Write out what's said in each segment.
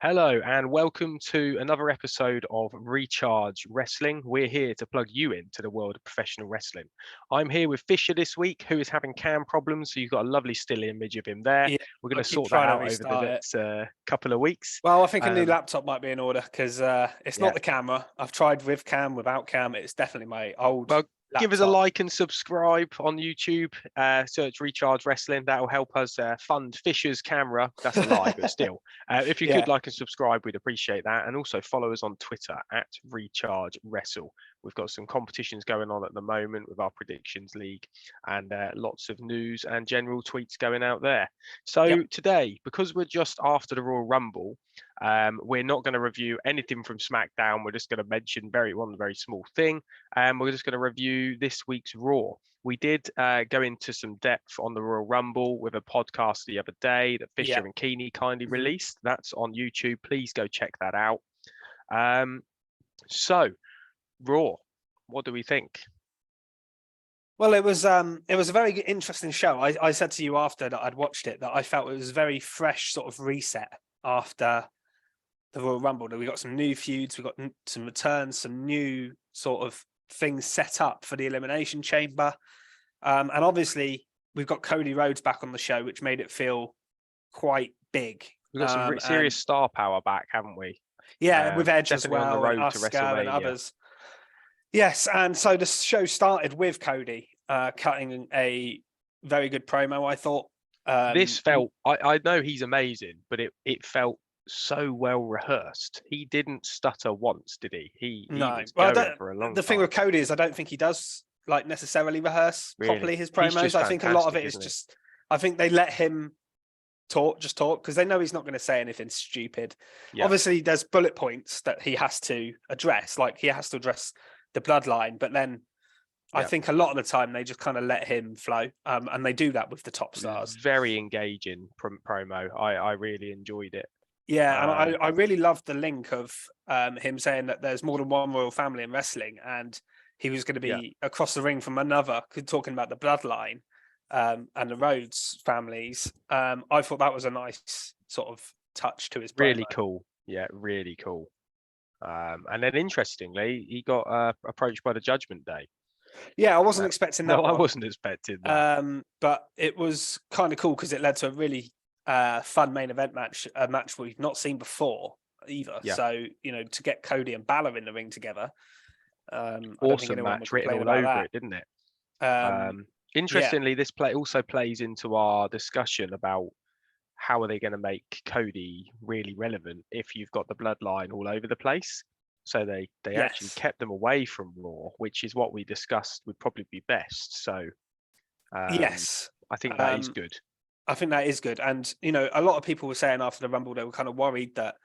Hello and welcome to another episode of Recharge Wrestling. We're here to plug you into the world of professional wrestling. I'm here with Fisher this week, who is having cam problems, so you've got a lovely still image of him there. Yeah, We're going I to keep sort that trying to out over the restart it. next couple of weeks. Well, I think a new Um, laptop might be in order because it's Yeah. not the camera. I've tried with cam, without cam. It's definitely my old Well, give us a laptop. like and subscribe on YouTube. Search Recharge Wrestling. That will help us fund Fisher's camera. That's a lie, but still. If you Yeah. could like and subscribe, we'd appreciate that. And also follow us on Twitter at Recharge Wrestle. We've got some competitions going on at the moment with our predictions league and lots of news and general tweets going out there. So Yep. today, because we're just after the Royal Rumble, we're not going to review anything from SmackDown. We're just going to mention one very small thing. We're just going to review this week's Raw. We did go into some depth on the Royal Rumble with a podcast the other day that Fisher Yeah. and Keeney kindly Mhm. released. That's on YouTube. Please go check that out. So, Raw, what do we think? Well, it was a very interesting show. I said to you after that I'd watched it that I felt it was a very fresh sort of reset after the Royal Rumble. That we got some new feuds, we got some returns, some new sort of things set up for the Elimination Chamber, and obviously we've got Cody Rhodes back on the show, which made it feel quite big. We've got some serious star power back, haven't we? Yeah, with Edge as Definitely on the well, and road to Asuka and WrestleMania. others. Yes, and so the show started with Cody cutting a very good promo, I thought. This felt, I know he's amazing, but it felt so well rehearsed. He didn't stutter once, did he? He No. was Well, going for a long the thing time. with Cody is I don't think he does like necessarily rehearse Really? properly his He's promos. just I think a lot of fantastic, it is isn't he? just I think they let him talk because they know he's not going to say anything stupid. Yeah. Obviously, there's bullet points that he has to address, like he has to address the bloodline, but then I Yeah. think a lot of the time they just kind of let him flow, and they do that with the top stars. Very engaging promo. I really enjoyed it. Yeah, and I really loved the link of him saying that there's more than one royal family in wrestling, and he was going to be across the ring from another, talking about the bloodline and the Rhodes families. I thought that was a nice sort of touch to his promo. Really cool. Yeah, really cool. And then interestingly, he got approached by the Judgment Day. Yeah, I wasn't expecting that. No, one. I wasn't expecting that. But it was kind of cool because it led to a really fun main event match, a match we've not seen before either. Yeah. So, to get Cody and Balor in the ring together. Awesome match written all over it, didn't it? Interestingly, this also plays into our discussion about how are they going to make Cody really relevant if you've got the bloodline all over the place. So they actually kept them away from Raw, which is what we discussed would probably be best. So yes, I think that is good. I think that is good. And, a lot of people were saying after the Rumble, they were kind of worried that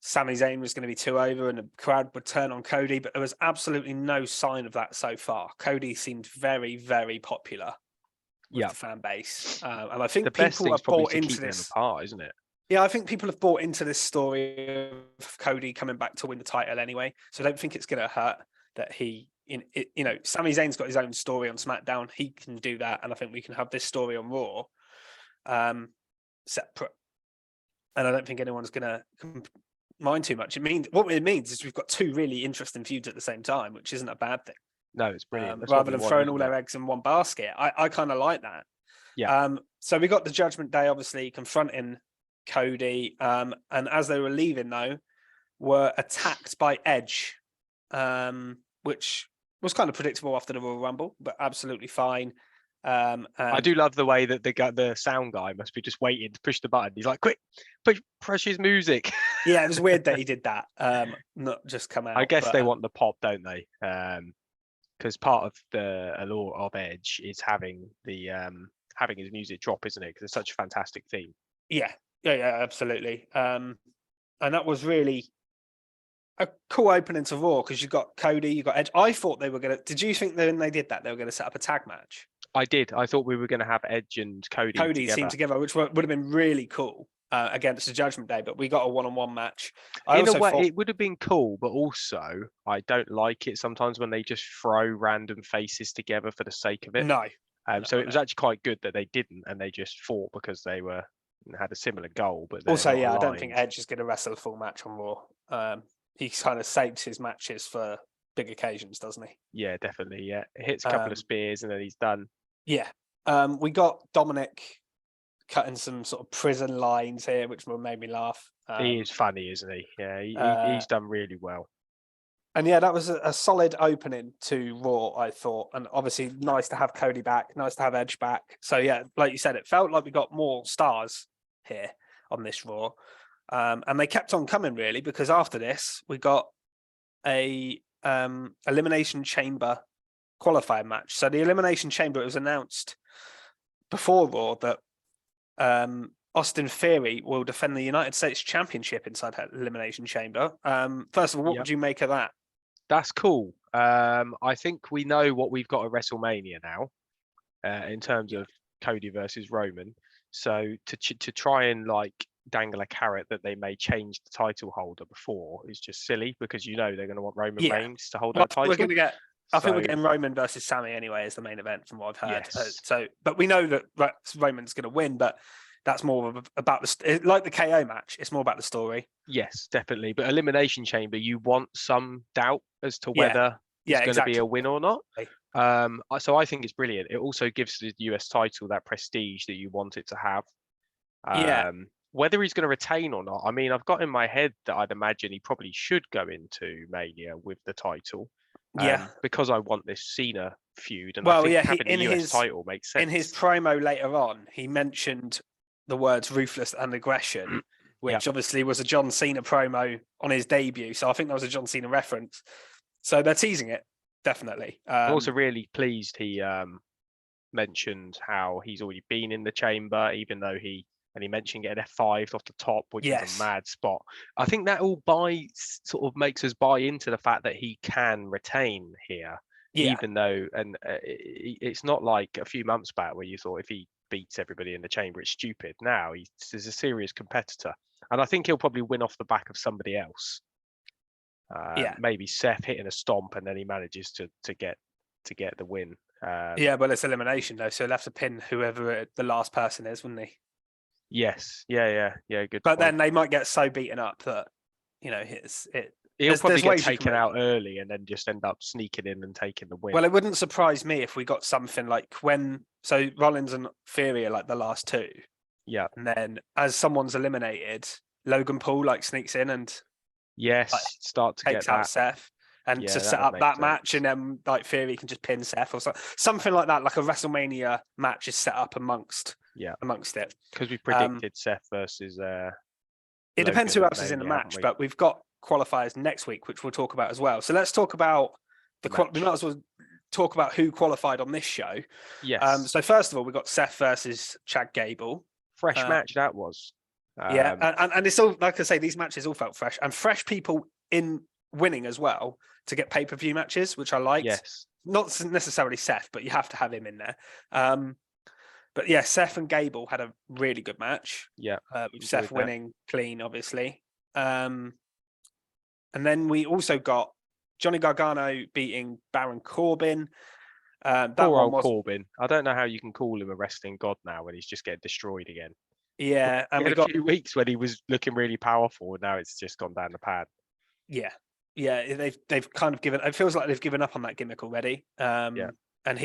Sami Zayn was going to be too over and the crowd would turn on Cody, but there was absolutely no sign of that so far. Cody seemed very, very popular with the fan base. And I think the people have bought into this. Them apart, isn't it? Yeah, I think people have bought into this story of Cody coming back to win the title anyway. So I don't think it's going to hurt that Sami Zayn's got his own story on SmackDown. He can do that. And I think we can have this story on Raw separate. And I don't think anyone's going to mind too much. What it means is we've got two really interesting feuds at the same time, which isn't a bad thing. No, it's brilliant. Rather than throwing all their eggs in one basket. I kind of like that. Yeah. So we got the Judgment Day, obviously, confronting Cody. And as they were leaving, though, were attacked by Edge, which was kind of predictable after the Royal Rumble, but absolutely fine. I do love the way that the sound guy must be just waiting to push the button. He's like, quick, push his music. Yeah, it was weird that he did that, not just come out. I guess they want the pop, don't they? Because part of the allure of Edge is having his music drop, isn't it? Because it's such a fantastic theme. Yeah, absolutely. And that was really a cool opening to Raw because you got Cody, you got Edge. I thought they were going to. Did you think that when they did that, they were going to set up a tag match? I did. I thought we were going to have Edge and Cody team together, which would have been really cool against the Judgment Day. But we got a one-on-one match. In a way, it would have been cool, but also I don't like it sometimes when they just throw random faces together for the sake of it. No. So it was actually quite good that they didn't, and they just fought because they were and had a similar goal. But also, yeah, I don't think Edge is going to wrestle a full match on Raw. He kind of saves his matches for big occasions, doesn't he? Yeah, definitely. Yeah, it hits a couple of spears and then he's done. Yeah, we got Dominic cutting some sort of prison lines here, which made me laugh. He is funny, isn't he? Yeah, he's done really well. And yeah, that was a solid opening to Raw, I thought. And obviously, nice to have Cody back, nice to have Edge back. So yeah, like you said, it felt like we got more stars here on this Raw. And they kept on coming, really, because after this, we got a Elimination Chamber qualifying match. So the Elimination Chamber, it was announced before Raw that Austin Theory will defend the United States Championship inside that Elimination Chamber. First of all, what would you make of that? That's cool. I think we know what we've got at WrestleMania now in terms of Cody versus Roman. So to try and like dangle a carrot that they may change the title holder before is just silly, because you know they're going to want Roman Reigns to hold that title. We're going to get. I think we're getting Roman versus Sammy anyway as the main event, from what I've heard. Yes. But we know that Roman's going to win, but that's more about like the KO match. It's more about the story. Yes, definitely. But Elimination Chamber, you want some doubt as to whether it's going to be a win or not. So I think it's brilliant. It also gives the US title that prestige that you want it to have. Whether he's going to retain or not, I mean, I've got in my head that I'd imagine he probably should go into Mania with the title. Because I want this Cena feud, and I think having the US title makes sense. In his promo later on, he mentioned the words ruthless and aggression, which obviously was a John Cena promo on his debut. So I think that was a John Cena reference. So they're teasing it, definitely. I'm also really pleased he mentioned how he's already been in the chamber, even though he mentioned getting F5 off the top, which is a mad spot. I think that all sort of makes us buy into the fact that he can retain here, even though, and it's not like a few months back where you thought if he beats everybody in the chamber, it's stupid. Now he's a serious competitor, and I think he'll probably win off the back of somebody else. Maybe Seth hitting a stomp, and then he manages to get the win. Well, it's elimination though, so he'll have to pin whoever the last person is, wouldn't he? Yes, yeah. Good. But then they might get so beaten up that he'll probably get taken out early and then just end up sneaking in and taking the win. Well, it wouldn't surprise me if we got something like so Rollins and Theory are like the last two. Yeah. And then as someone's eliminated, Logan Paul sneaks in and start to takes out Seth. And to set up that match, and then Theory can just pin Seth or something like that, like a WrestleMania match is set up amongst it. Because we predicted Seth versus. It depends who else is in the match, but we've got qualifiers next week, which we'll talk about as well. So let's talk about we might as well talk about who qualified on this show. Yes. So first of all, we got Seth versus Chad Gable. Fresh match that was. And it's all, like I say, these matches all felt fresh, and fresh people in winning as well to get pay-per-view matches, which I liked. Yes. Not necessarily Seth, but you have to have him in there. But yeah, Seth and Gable had a really good match. Yeah. With Seth winning clean, obviously. And then we also got Johnny Gargano beating Baron Corbin. Poor old Corbin. I don't know how you can call him a wrestling god now when he's just getting destroyed again. Yeah. And we got a few weeks when he was looking really powerful, and now it's just gone down the pad. Yeah, they've kind of given. It feels like they've given up on that gimmick already. And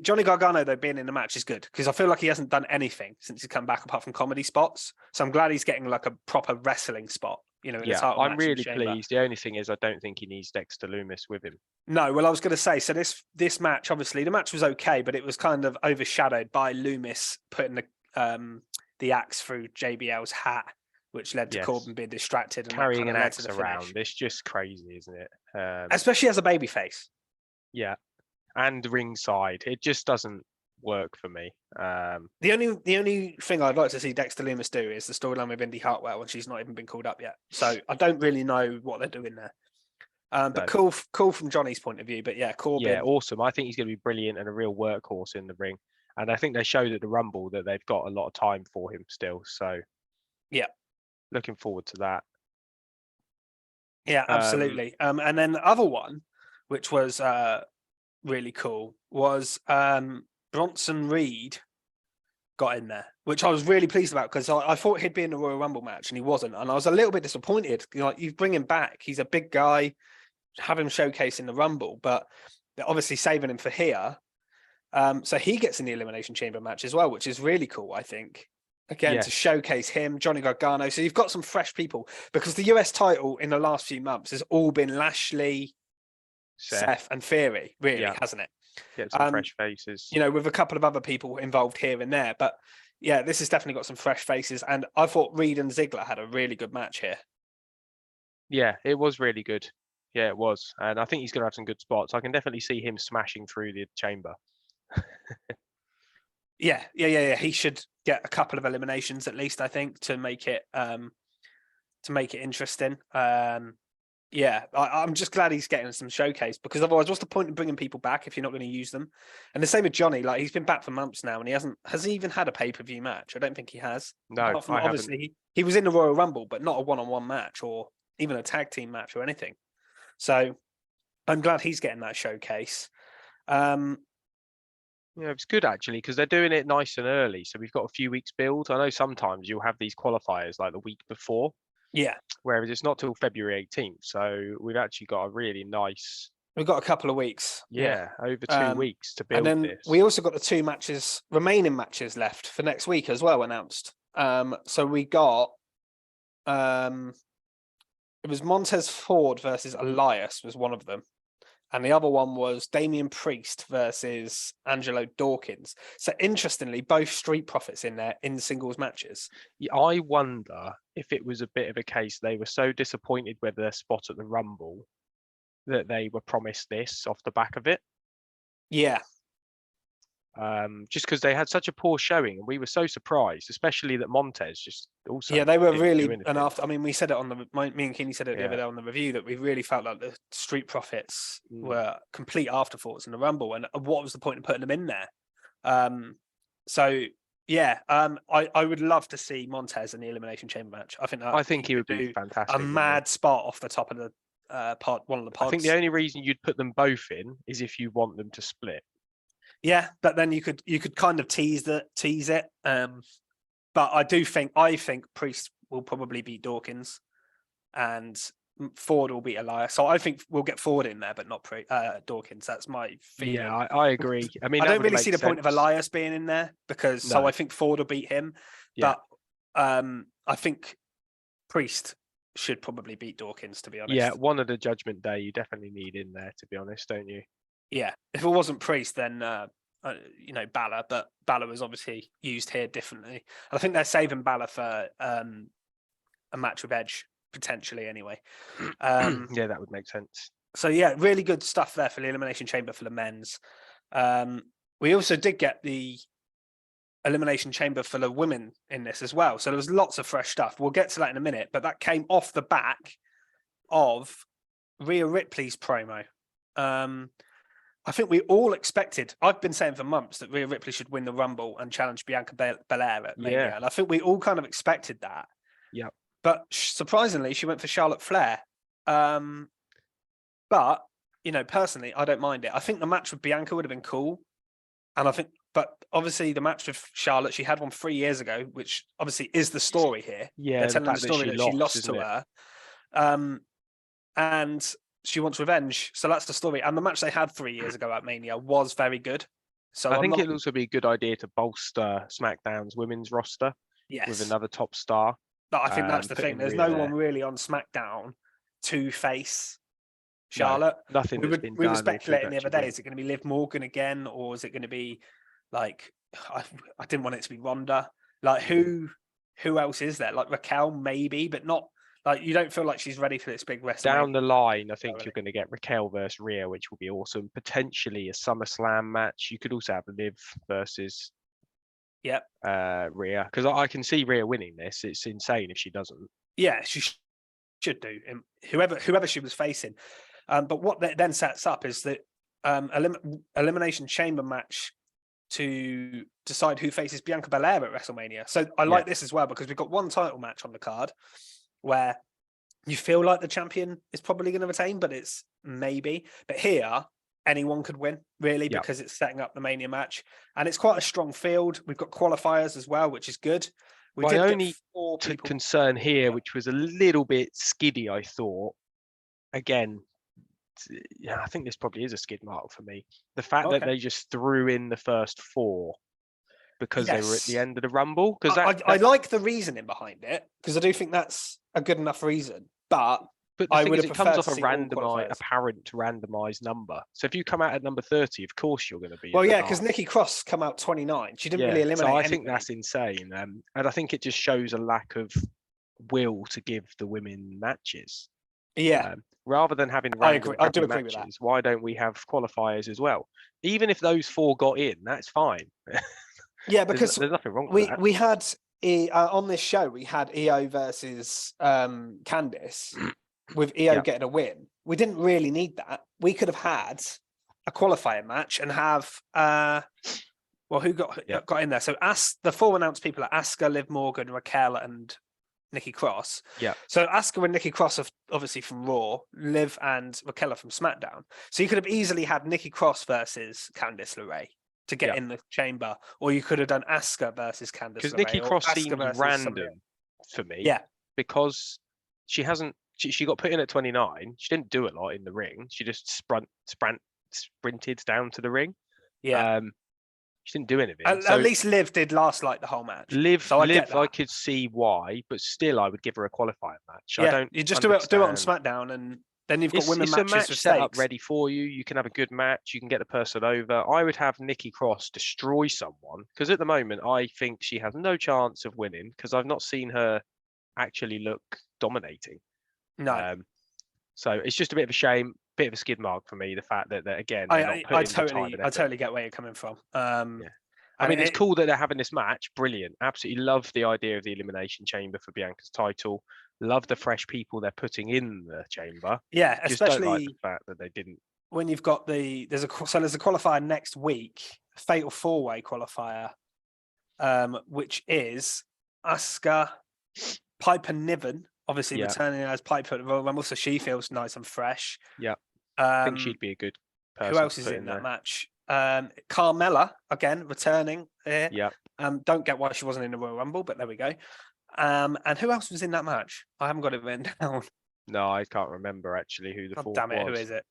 Johnny Gargano though being in the match is good, because I feel like he hasn't done anything since he's come back apart from comedy spots. So I'm glad he's getting like a proper wrestling spot. In the title match. I'm really pleased. The only thing is, I don't think he needs Dexter Lumis with him. No, well, I was going to say, so this match, obviously, the match was okay, but it was kind of overshadowed by Lumis putting the axe through JBL's hat, which led to Corbin being distracted and carrying an axe around. It's just crazy, isn't it? Especially as a babyface. Yeah, and ringside, it just doesn't work for me. The only thing I'd like to see Dexter Lumis do is the storyline with Indy Hartwell, and she's not even been called up yet. So I don't really know what they're doing there. But cool from Johnny's point of view. But yeah, Corbin. Yeah, awesome. I think he's going to be brilliant and a real workhorse in the ring. And I think they showed at the Rumble that they've got a lot of time for him still. So yeah. Looking forward to that. Yeah, absolutely. And then the other one, which was really cool, was Bronson Reed got in there, which I was really pleased about because I thought he'd be in the Royal Rumble match and he wasn't. And I was a little bit disappointed. Like, you bring him back. He's a big guy. Have him showcase in the Rumble, but they're obviously saving him for here. So he gets in the Elimination Chamber match as well, which is really cool, I think. Again, to showcase him, Johnny Gargano. So you've got some fresh people because the US title in the last few months has all been Lashley, Seth and Theory, really, hasn't it? Get some fresh faces. You know, with a couple of other people involved here and there. But yeah, this has definitely got some fresh faces. And I thought Reed and Ziggler had a really good match here. Yeah, it was really good. Yeah, it was. And I think he's going to have some good spots. I can definitely see him smashing through the chamber. Yeah. He should get a couple of eliminations at least, I think, to make it interesting. I'm just glad he's getting some showcase because otherwise, what's the point of bringing people back if you're not going to use them? And the same with Johnny. Like, he's been back for months now, and has he even had a pay-per-view match? I don't think he has. No, obviously he was in the Royal Rumble, but not a one-on-one match or even a tag team match or anything. So I'm glad he's getting that showcase. Yeah, it's good actually because they're doing it nice and early. So we've got a few weeks build. I know sometimes you'll have these qualifiers like the week before. Yeah. Whereas it's not till February 18th. So we've actually got a really nice. We've got a couple of weeks. Yeah, over 2 weeks to build and then this. We also got the 2 remaining matches left for next week as well announced. So we got it was Montez Ford versus Elias was one of them. And the other one was Damian Priest versus Angelo Dawkins. So interestingly, both Street Profits in there in singles matches. Yeah, I wonder if it was a bit of a case they were so disappointed with their spot at the Rumble that they were promised this off the back of it. Yeah. Just because they had such a poor showing and we were so surprised, especially that Montez just also. Yeah, they were really, and after, I mean, we said it on me and Keeney said it the other day on the review that we really felt like the Street Profits were complete afterthoughts in the Rumble, and what was the point of putting them in there? I would love to see Montez in the Elimination Chamber match. I think he would be fantastic. A mad spot off the top of the one of the pods. I think the only reason you'd put them both in is if you want them to split. Yeah, but then you could kind of tease it. But I think Priest will probably beat Dawkins, and Ford will beat Elias. So I think we'll get Ford in there, but not Dawkins. That's my feeling. Yeah, I agree. I mean, I don't really see the point of Elias being in there because so I think Ford will beat him. Yeah. But I think Priest should probably beat Dawkins, to be honest. Yeah, one of the Judgment Day you definitely need in there, to be honest, don't you? Yeah, if it wasn't Priest, then Balor, but Balor was obviously used here differently. And I think they're saving Balor for a match with Edge potentially, anyway. Yeah, that would make sense. So yeah, really good stuff there for the Elimination Chamber for the men's. We also did get the Elimination Chamber for the women in this as well. So there was lots of fresh stuff. We'll get to that in a minute, but that came off the back of Rhea Ripley's promo. I think we all expected, I've been saying for months that Rhea Ripley should win the Rumble and challenge Bianca Belair at Mania. Yeah. And I think we all kind of expected that. Yeah. But surprisingly, she went for Charlotte Flair. But, personally, I don't mind it. I think the match with Bianca would have been cool. But obviously the match with Charlotte, she had one 3 years ago, which obviously is the story here. Yeah. They're telling the story that she lost to her. And she wants revenge. So that's the story. And the match they had 3 years ago at Mania was very good. So I think it'd also be a good idea to bolster SmackDown's women's roster with another top star. But I think that's the thing. There's no one really on SmackDown to face Charlotte. No, nothing. We were speculating the other day. Is it going to be Liv Morgan again, or is it going to be like I didn't want it to be Ronda? Like who else is there? Like Raquel maybe, but not. Like, you don't feel like she's ready for this big wrestling. Down the line, I think you're going to get Raquel versus Rhea, which will be awesome. Potentially a SummerSlam match. You could also have Liv versus Rhea. Because I can see Rhea winning this. It's insane if she doesn't. Yeah, she should do. Whoever she was facing. But what that then sets up is that Elimination Chamber match to decide who faces Bianca Belair at WrestleMania. So I like this as well because we've got one title match on the card where you feel like the champion is probably going to retain, but it's maybe. But here, anyone could win, really, because it's setting up the Mania match. And it's quite a strong field. We've got qualifiers as well, which is good. My only concern here, which was a little bit skiddy, I thought, again, yeah, I think this probably is a skid mark for me. The fact that they just threw in the first 4 because they were at the end of the Rumble. Because I like the reasoning behind it, because I do think that's a good enough reason. But the thing is, it comes off a apparent randomized number. So if you come out at number 30, of course you're going to be. Well, yeah, because Nikki Cross come out 29. She didn't really eliminate. So I anybody. think that's insane, and I think it just shows a lack of will to give the women matches. Yeah. Rather than having I do agree matches, with that. Why don't we have qualifiers as well? Even if those 4 got in, that's fine. Yeah, because there's nothing wrong with that. We had on this show we had Io versus Candice, with Io getting a win. We didn't really need that. We could have had a qualifier match and have who got in there? So the 4 announced people are Asuka, Liv Morgan, Raquel, and Nikki Cross. Yeah. So Asuka and Nikki Cross are obviously from Raw, Liv and Raquel are from SmackDown. So you could have easily had Nikki Cross versus Candice LeRae to get in the chamber, or you could have done Asuka versus Candice LeRae. Because Nikki Cross seemed random for me. Yeah. Because she hasn't. She got put in at 29. She didn't do a lot in the ring. She just sprinted down to the ring. Yeah. She didn't do anything. At least Liv did last like the whole match. Liv, I could see why, but still, I would give her a qualifying match. Yeah, I don't. You just do it on SmackDown, and then you've got women matches. It's a match set up ready for you. You can have a good match. You can get the person over. I would have Nikki Cross destroy someone, because at the moment I think she has no chance of winning, because I've not seen her actually look dominating. No. So it's just a bit of a shame, bit of a skid mark for me. The fact that again, I totally get where you're coming from. I mean, it's cool that they're having this match. Brilliant. Absolutely love the idea of the Elimination Chamber for Bianca's title. Love the fresh people they're putting in the chamber. Yeah, just especially don't like the fact that they didn't. When you've got there's a qualifier next week, a fatal 4-way qualifier, which is Asuka, Piper Niven. Obviously, returning as Piper at the Royal Rumble, so she feels nice and fresh. Yeah, I think she'd be a good person. Who else is in that match? Carmella, again, returning here. Yeah. Don't get why she wasn't in the Royal Rumble, but there we go. And who else was in that match? I haven't got it written down. No, I can't remember actually who the fourth was. Damn it, who is it?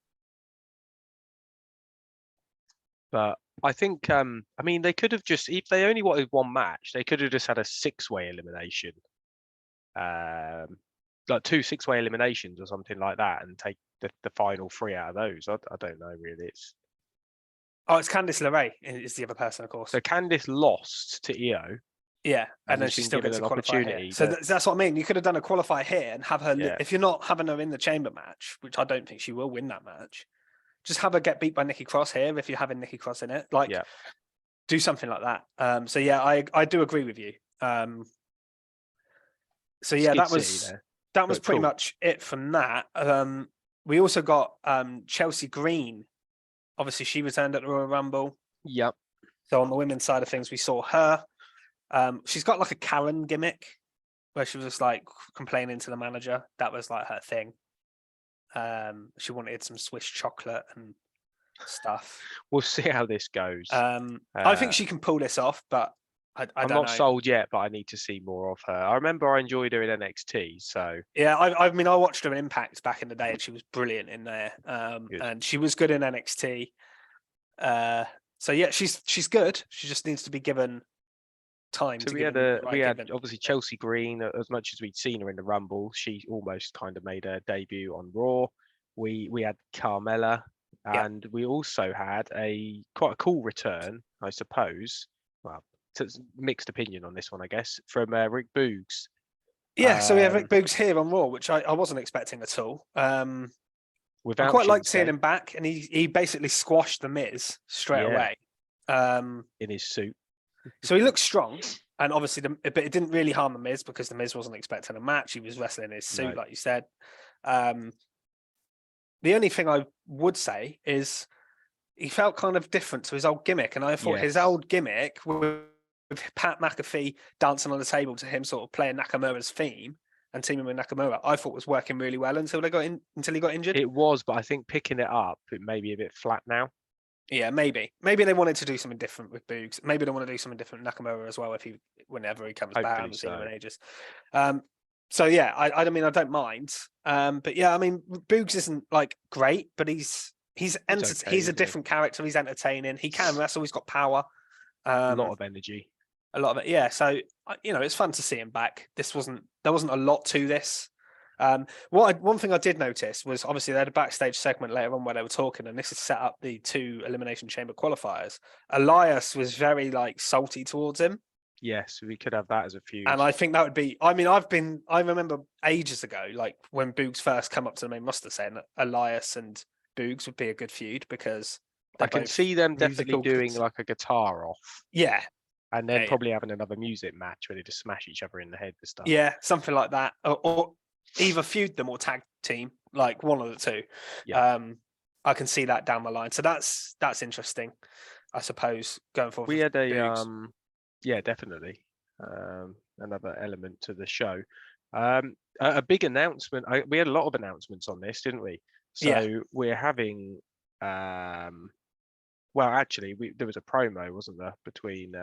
But I think, I mean, they could have just, if they only wanted one match, they could have just had a 6-way elimination. Like 2 6-way eliminations or something like that, and take the final 3 out of those. I don't know really. It's Candice LeRae is the other person, of course. So Candice lost to Io. Yeah, and then she still gets an opportunity. So that's what I mean. You could have done a qualifier here and have her. If you're not having her in the chamber match, which I don't think she will win that match, just have her get beat by Nikki Cross here. If you're having Nikki Cross in it, do something like that. So yeah, I do agree with you. So yeah, that was pretty much it from that. We also got Chelsea Green. Obviously, she returned at the Royal Rumble. Yep. So on the women's side of things, we saw her. She's got like a Karen gimmick, where she was just like complaining to the manager. That was like her thing. She wanted some Swiss chocolate and stuff. We'll see how this goes. I think she can pull this off, but I'm not sold yet, but I need to see more of her. I remember I enjoyed her in NXT, so yeah. I mean, I watched her in Impact back in the day, and she was brilliant in there. And she was good in NXT. So yeah, she's good. She just needs to be given time. So we had obviously Chelsea Green. As much as we'd seen her in the Rumble, she almost kind of made her debut on Raw. We had Carmella, and we also had quite a cool return, I suppose. Well, it's mixed opinion on this one, I guess, from Rick Boogs. Yeah, so we have Rick Boogs here on Raw, which I wasn't expecting at all. I quite liked seeing him back, and he basically squashed the Miz straight away. In his suit. So he looks strong, and obviously, but it didn't really harm the Miz because the Miz wasn't expecting a match. He was wrestling in his suit, like you said. The only thing I would say is he felt kind of different to his old gimmick, and I thought his old gimmick with Pat McAfee dancing on the table to him sort of playing Nakamura's theme and teaming with Nakamura, I thought was working really well until he got injured. It was, but I think picking it up, it may be a bit flat now. Yeah, maybe they wanted to do something different with Boogs. Maybe they want to do something different with Nakamura as well whenever he comes back. I haven't seen him in ages. So yeah, I mean I don't mind. But yeah, I mean Boogs isn't like great, but he's okay, he's a different character. He's entertaining. He can wrestle. He's got power. A lot of energy. A lot of it, yeah. So it's fun to see him back. There wasn't a lot to this. One thing I did notice was obviously they had a backstage segment later on where they were talking, and this is set up the 2 Elimination Chamber qualifiers. Elias was very like salty towards him. Yes, we could have that as a feud. And I think that would be. I mean, I remember ages ago, like when Boogs first come up to the main roster, saying that Elias and Boogs would be a good feud because I can see them definitely doing like a guitar off. Yeah. And then probably having another music match where they just smash each other in the head and stuff. Yeah, something like that. Or either feud them or tag team, like one of the two. Yeah. I can see that down the line. So that's interesting, I suppose, going forward. We had yeah, definitely. Another element to the show. A big announcement. We had a lot of announcements on this, didn't we? So we're having well, actually, there was a promo, wasn't there, between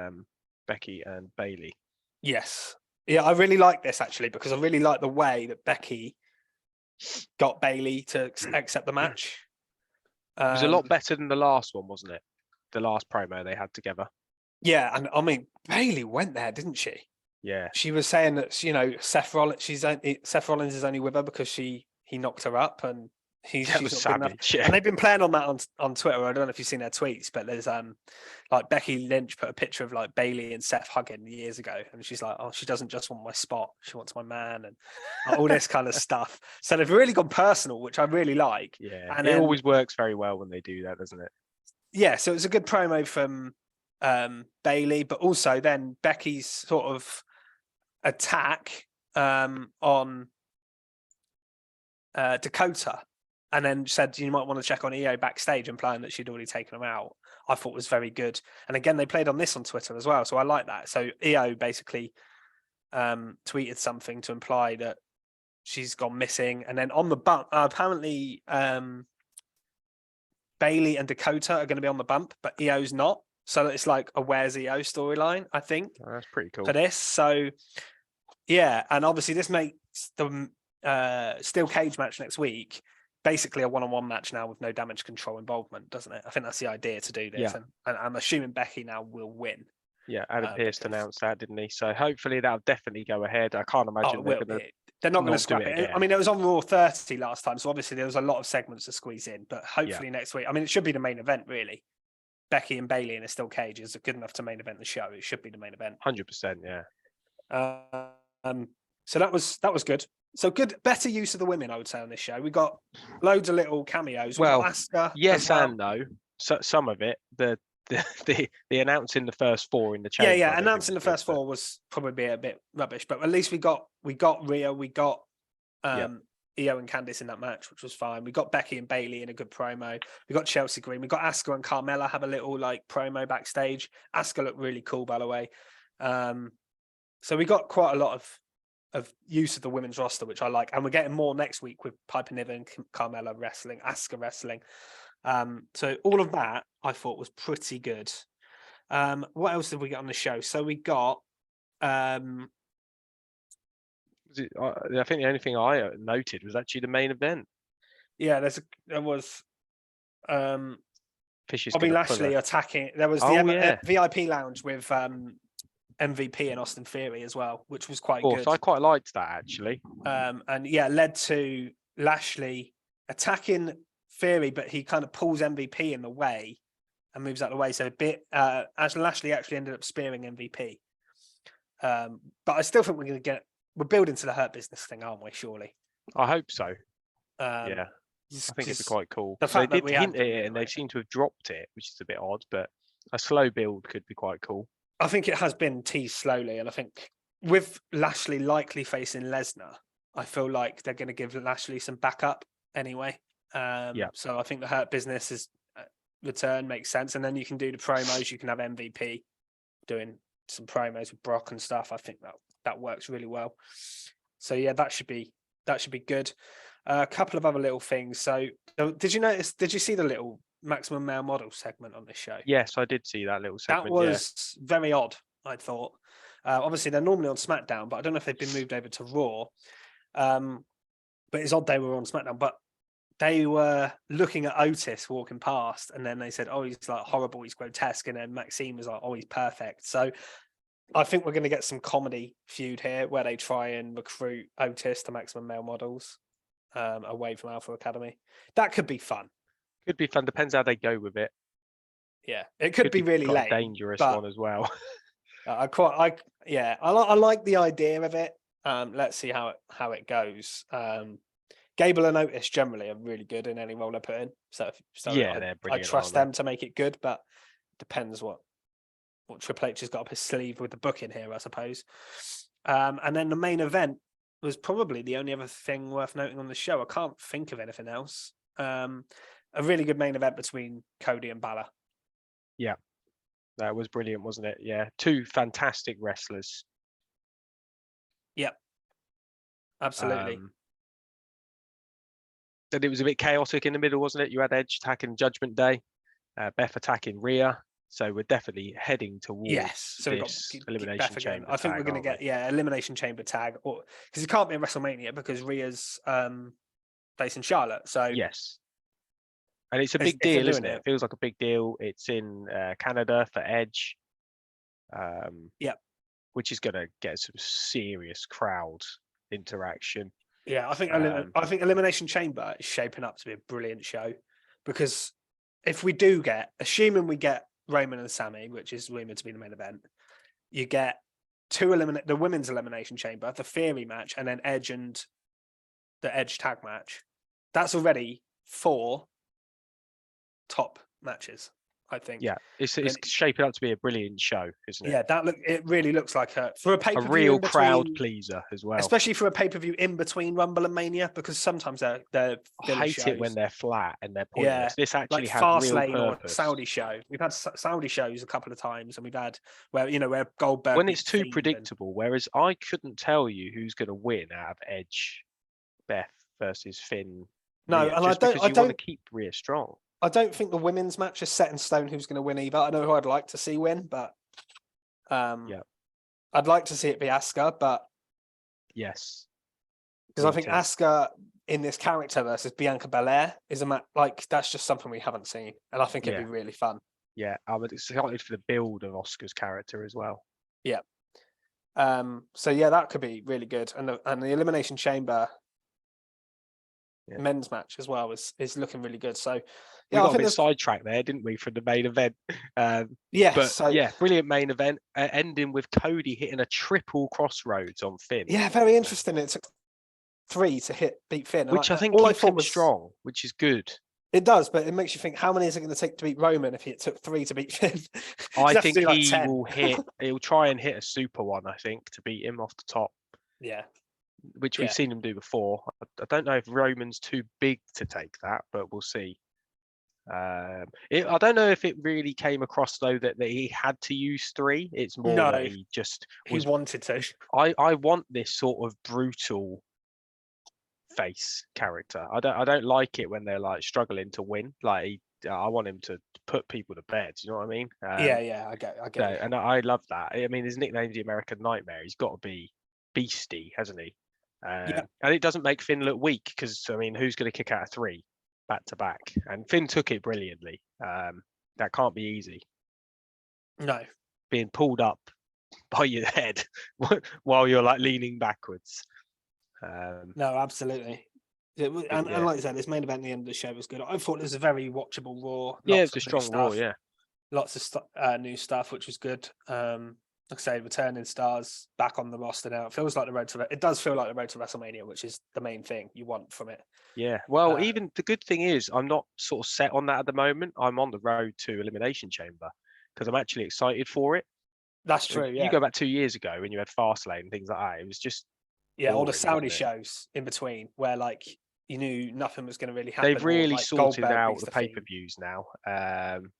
Becky and Bailey? Yes. Yeah, I really like this actually because I really like the way that Becky got Bailey to accept the match. It was a lot better than the last one, wasn't it? The last promo they had together. Yeah, and I mean Bailey went there, didn't she? Yeah. She was saying that Seth Rollins is only with her because he knocked her up, and she's not savage. Yeah. And they've been playing on that on Twitter. I don't know if you've seen their tweets, but there's like Becky Lynch put a picture of like Bailey and Seth hugging years ago, and she's like, oh, she doesn't just want my spot, she wants my man, and all this kind of stuff. So they've really gone personal, which I really like. Yeah, and it always works very well when they do that, doesn't it? Yeah, so it was a good promo from Bailey, but also then Becky's sort of attack on Dakota, and then said you might want to check on EO backstage, implying that she'd already taken him out. I thought was very good. And again, they played on this on Twitter as well, so I like that. So EO basically tweeted something to imply that she's gone missing, and then on the bump, apparently Bailey and Dakota are going to be on the bump, but EO's not. So it's like a where's EO storyline, I think. Oh, that's pretty cool for this. So yeah, and obviously this makes the steel cage match next week basically a one-on-one match now with no damage control involvement, doesn't it? I think that's the idea to do this, and I'm assuming Becky now will win. Yeah, Adam Pearce announced that, didn't he? So hopefully that'll definitely go ahead. I can't imagine they're not going to scrap it. I mean, it was on Raw 30 last time, so obviously there was a lot of segments to squeeze in. But hopefully next week, I mean, it should be the main event, really. Becky and Bailey in a steel cage is good enough to main event the show. It should be the main event. 100%, yeah. So that was good. So good, better use of the women, I would say, on this show. We got loads of little cameos. Well, yes and no. So some of it, the announcing the first 4 in the chamber. Yeah, announcing the first 4 was probably a bit rubbish, but at least we got Rhea, we got Io and Candice in that match, which was fine. We got Becky and Bailey in a good promo. We got Chelsea Green. We got Asuka and Carmella have a little like promo backstage. Asuka looked really cool, by the way. So we got quite a lot of use of the women's roster, which I like, and we're getting more next week with Piper Niven and Carmella wrestling, Asuka wrestling. So all of that I thought was pretty good. What else did we get on the show? So we got I think the only thing I noted was actually the main event. Yeah, there was Fisher's Bobby Lashley attacking. There was the VIP lounge with MVP and Austin Theory as well, which was quite good. I quite liked that actually. And yeah, led to Lashley attacking Theory, but he kind of pulls MVP in the way and moves out of the way. So as Lashley actually ended up spearing MVP. But I still think we're building to the Hurt Business thing, aren't we? Surely. I hope so. Yeah, I think it'd be quite cool. They did hint at it, and they seem to have dropped it, which is a bit odd. But a slow build could be quite cool. I think it has been teased slowly, and I think with Lashley likely facing Lesnar, I feel like they're going to give Lashley some backup anyway. So I think the Hurt Business is return makes sense, and then you can do the promos. You can have MVP doing some promos with Brock and stuff. I think that works really well. So yeah, that should be good. A couple of other little things. So did you see the little Maximum Male Model segment on this show? Yes, I did see that little segment. That was very odd, I thought. Obviously, they're normally on SmackDown, but I don't know if they've been moved over to Raw. But it's odd they were on SmackDown. But they were looking at Otis walking past, and then they said, "Oh, he's like horrible, he's grotesque," and then Maxine was like, "Oh, he's perfect." So I think we're going to get some comedy feud here where they try and recruit Otis to Maximum Male Models away from Alpha Academy. That could be fun. Could be fun. Depends how they go with it. Yeah, it could be really lame. A dangerous one as well. I like the idea of it. Let's see how it goes. Gable and Otis generally are really good in any role they put in. So yeah, they're brilliant. I trust them to make it good, but depends what Triple H has got up his sleeve with the booking here, I suppose. And then the main event was probably the only other thing worth noting on the show. I can't think of anything else. A really good main event between Cody and Balor. Yeah, that was brilliant, wasn't it? Yeah, two fantastic wrestlers. Yep, absolutely. And it was a bit chaotic in the middle, wasn't it? You had Edge attacking Judgment Day, Beth attacking Rhea. So we're definitely heading towards so this Elimination Chamber. I think we're going to get Elimination Chamber tag, or because it can't be in WrestleMania because Rhea's facing Charlotte. So yes, and it's a big deal, isn't it? It feels like a big deal. It's in Canada for Edge. Which is going to get some serious crowd interaction. Yeah, I think Elimination Chamber is shaping up to be a brilliant show because if we do assuming we get Roman and Sammy, which is rumored to be the main event, you get the women's Elimination Chamber, the Theory match, and then Edge and the Edge tag match. That's already 4 top matches, I think. Yeah, it's shaping up to be a brilliant show, isn't it? Yeah, it really looks like for a pay-per-view, a real crowd pleaser as well. Especially for a pay-per-view in between Rumble and Mania, because sometimes they're I hate shows. It when they're flat and they're pointless. Yeah, this actually like has Fastlane real purpose. Or Saudi show. We've had Saudi shows a couple of times, and we've had where Goldberg when it's too predictable. Whereas I couldn't tell you who's going to win out of Edge, Beth versus Finn. No, Rhea, and I don't want to keep Rhea strong. I don't think the women's match is set in stone who's going to win either. I know who I'd like to see win, but I'd like to see it be Asuka, but yes, because I think Asuka in this character versus Bianca Belair is a match that's just something we haven't seen, and I think it'd be really fun. Yeah, I'm excited for the build of Asuka's character as well. Yeah. So yeah, that could be really good, and the Elimination Chamber men's match as well is looking really good. So we got a bit sidetracked there, didn't we, for the main event? Brilliant main event, ending with Cody hitting a triple crossroads on Finn. Yeah, very interesting. It took 3 to beat Finn, which I think keeps him strong, which is good. It does, but it makes you think: how many is it going to take to beat Roman if it took 3 to beat Finn? I think he'll try and hit a super one. I think to beat him off the top. Yeah. Which we've seen him do before. I don't know if Roman's too big to take that, but we'll see. I don't know if it really came across though that he had to use 3. It's more that he wanted to. I want this sort of brutal face character. I don't like it when they're like struggling to win. Like I want him to put people to bed. You know what I mean? I get it. And I love that. I mean, his nickname's the American Nightmare. He's got to be beastie, hasn't he? And it doesn't make Finn look weak because I mean, who's going to kick out a 3 back to back? And Finn took it brilliantly. That can't be easy. No, being pulled up by your head while you're like leaning backwards. No, absolutely. And like I said, this main event at the end of the show was good. I thought it was a very watchable Raw. Yeah, it's a strong Raw. Yeah, lots of new stuff, which was good. Like I say, returning stars back on the roster now. It feels like it does feel like the road to WrestleMania, which is the main thing you want from it. Yeah. Well, even the good thing is I'm not sort of set on that at the moment. I'm on the road to Elimination Chamber because I'm actually excited for it. That's true. Yeah. You go back 2 years ago when you had Fastlane and things like that. It was just all the Saudi shows in between where like you knew nothing was going to really happen. They've really sorted out the pay-per-views now.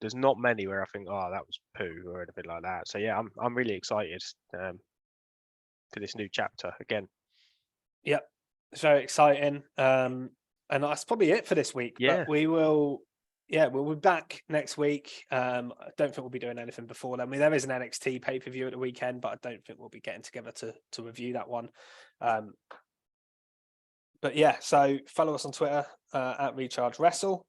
There's not many where I think, oh, that was poo or anything like that. So yeah, I'm really excited for this new chapter again. Yep, it's very exciting. And that's probably it for this week. Yeah. But we'll be back next week. I don't think we'll be doing anything before then. I mean, there is an NXT pay-per-view at the weekend, but I don't think we'll be getting together to review that one. But yeah, so follow us on Twitter at Recharge Wrestle.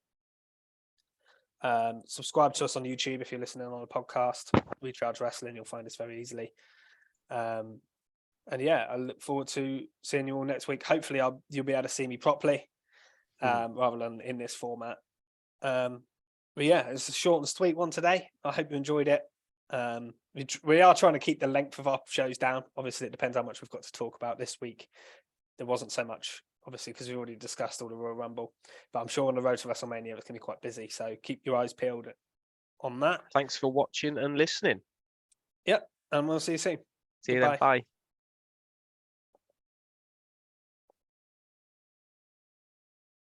Subscribe to us on YouTube if you're listening on a podcast. Recharge Wrestling, you'll find us very easily. And yeah, I look forward to seeing you all next week. Hopefully, you'll be able to see me properly, rather than in this format. But yeah, it's a short and sweet one today. I hope you enjoyed it. We are trying to keep the length of our shows down. Obviously, it depends how much we've got to talk about this week. There wasn't so much, obviously, because we already discussed all the Royal Rumble. But I'm sure on the road to WrestleMania, it's going to be quite busy. So keep your eyes peeled on that. Thanks for watching and listening. Yep, and we'll see you soon. See you then. Bye.